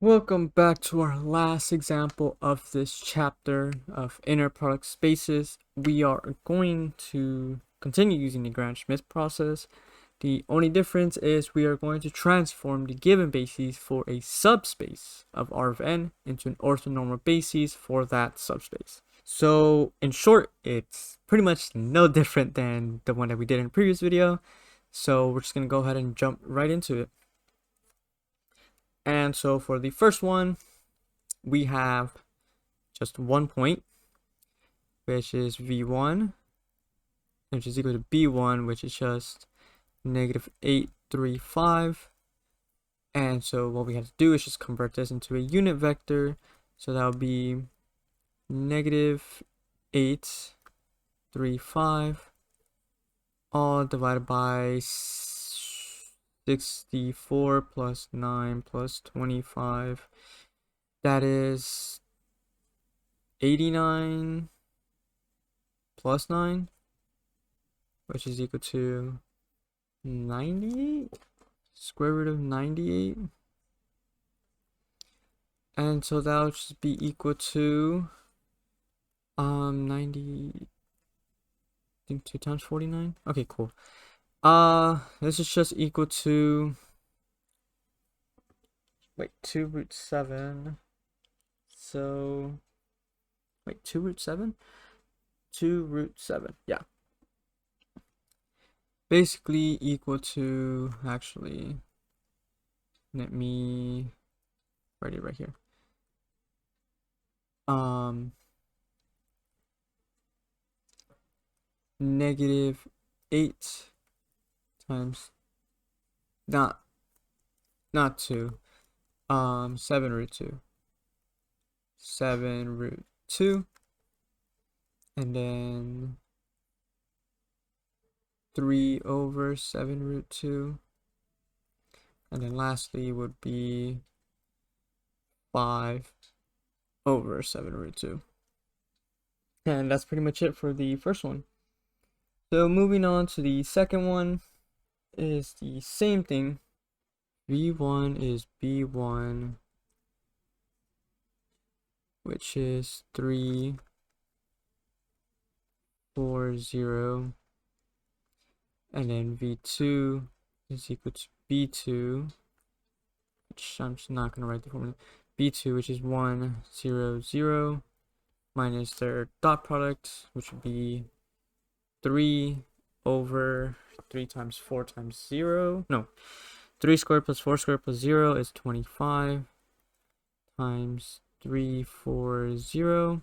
Welcome back to our last example of this chapter of inner product spaces. We are going to continue using the Gram-Schmidt process. The only difference is we are going to transform the given basis for a subspace of R of n into an orthonormal basis for that subspace. So in short, it's pretty much no different than the one that we did in the previous video. So we're just going to go ahead and jump right into it. And so for the first one, we have just 1 point, which is v1, which is equal to b1, which is just -835. And so what we have to do is just convert this into a unit vector. So that would be -835 all divided by 64 plus 9 plus 25. That is 89 plus 9, which is equal to 98, square root of 98. And so that would just be equal to 90, I think 2 times 49. Okay, cool. This is just equal to 2 root 7. So 2 root 7? 2 root 7, yeah. Basically equal to, actually, let me write it right here. -8 times, not 2, 7 root 2. 7 root 2, and then 3 over 7 root 2, and then lastly would be 5 over 7 root 2. And that's pretty much it for the first one. So moving on to the second one is the same thing. v1 is b1, which is 340, and then v2 is equal to b2, which I'm just not going to write the formula. b2, which is 100, minus their dot product, which would be 3 over 3 times 4 times 0. No, 3 squared plus 4 squared plus 0 is 25 times 340.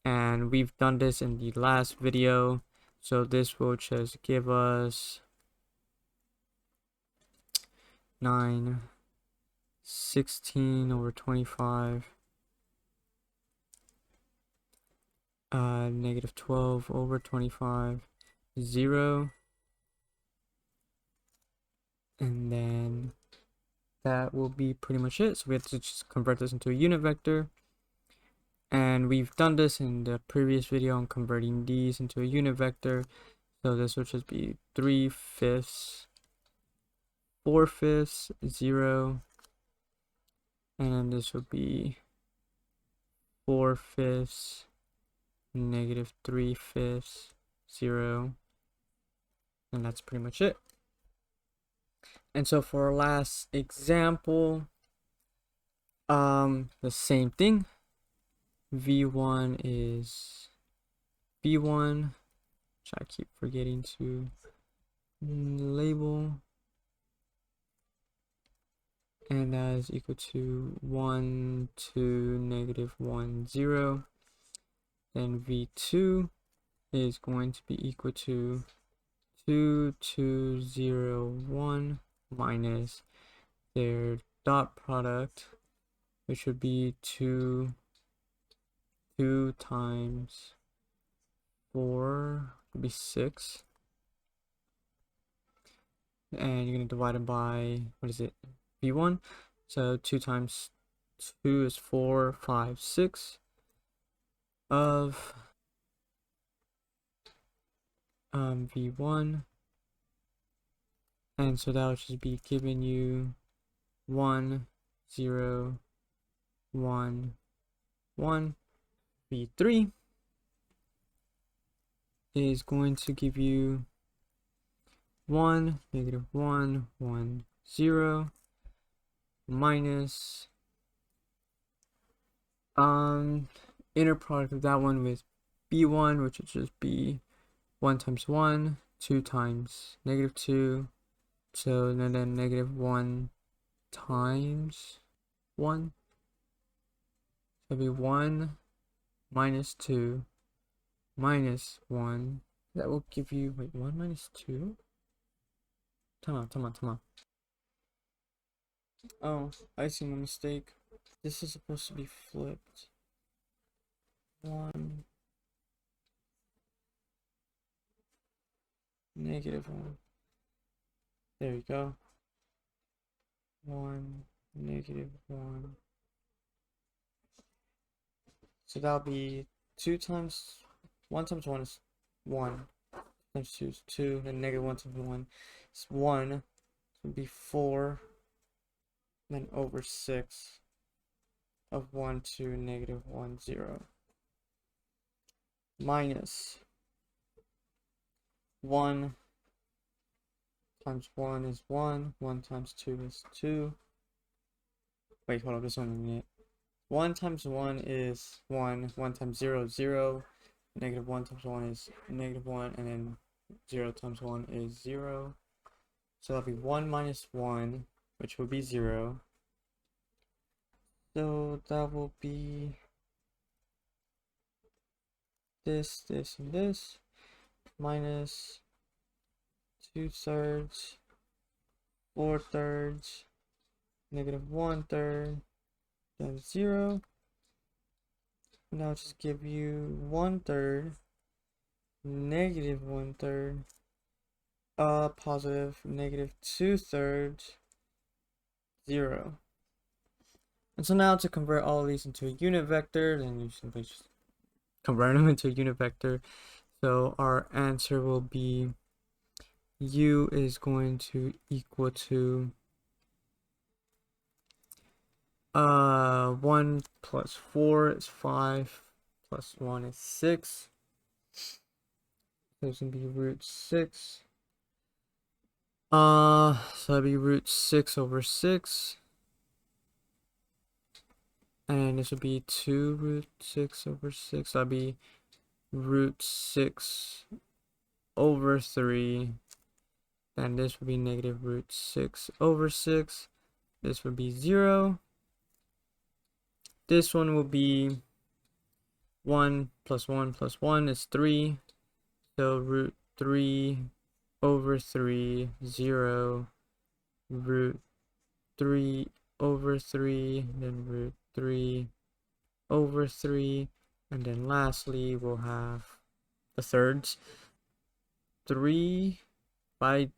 And we've done this in the last video. So this will just give us 916 over 25. -12 over 25, 0. And then that will be pretty much it. So we have to just convert this into a unit vector. And we've done this in the previous video on converting these into a unit vector. So this will just be 3/5, 4/5, 0. And then this will be 4/5, -3/5, 0. And that's pretty much it. And so for our last example, the same thing. v1 is b1, which I keep forgetting to label, and that is equal to 1, 2, -1, 0. Then v2 is going to be equal to 2, 2, 0, 1 minus their dot product, which would be 2 times 4 would be 6. And you're going to divide it by, what is it, v1. So 2 times 2 is 4, 5, 6 of v1. And so that would just be giving you 1, 0, 1, 1. V3 is going to give you 1, negative 1, 1, 0, minus inner product of that one with B1, which would just be 1 times 1, 2 times negative 2, so then negative 1 times 1, so it'll be 1 minus 2 minus 1, that will give you, wait, 1 minus 2? Come on. Oh, I see my mistake. This is supposed to be flipped. 1, negative 1. There you go. 1, negative 1. So that'll be 2 times 1 times 1 is 1. Times 2 is 2. And negative 1 times 1 is 1. So it'll be 4. Then over 6 of 1 to negative 1, 0. Minus 1 times 1 is 1. 1 times 2 is 2. Wait, hold on, this one a minute. 1 times 1 is 1. 1 times 0 is 0. Negative 1 times 1 is negative 1. And then 0 times 1 is 0. So that'll be 1 minus 1, which will be 0. So that will be this, and this. Minus 2/3, 4/3, negative 1/3, then 0. Now just give you 1/3, negative 1/3, positive negative 2/3, 0. And so now to convert all of these into a unit vector, then you simply just convert them into a unit vector. So our answer will be u is going to equal to 1 plus 4 is 5, plus 1 is 6. So it's going to be root 6. So that'd be root 6 over 6. And this would be 2 root 6 over 6. That'd be root 6 over 3. And this would be negative root 6 over 6. This would be 0. This one will be 1 plus 1 plus 1 is 3. So root 3 over 3, 0. Root 3 over 3, then root 3 over 3. And then lastly, we'll have the thirds. 3, if I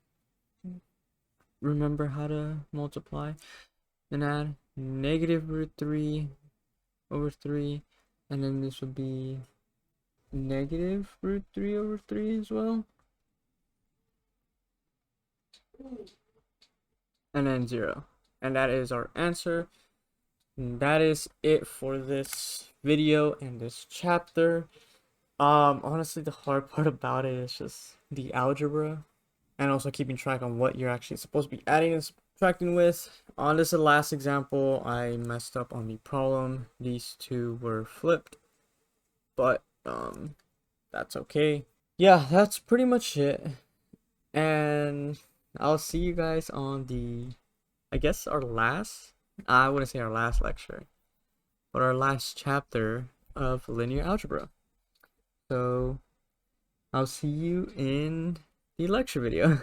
remember how to multiply, then add negative root 3 over 3, and then this would be negative root 3 over 3 as well, and then 0. And that is our answer. And that is it for this video and this chapter. Honestly, the hard part about it is just the algebra and also keeping track on what you're actually supposed to be adding and subtracting with. On this last example, I messed up on the problem. These two were flipped, but that's okay. Yeah, that's pretty much it. And I'll see you guys on the, I guess our last, I wouldn't say our last lecture, but our last chapter of linear algebra. So I'll see you in the lecture video.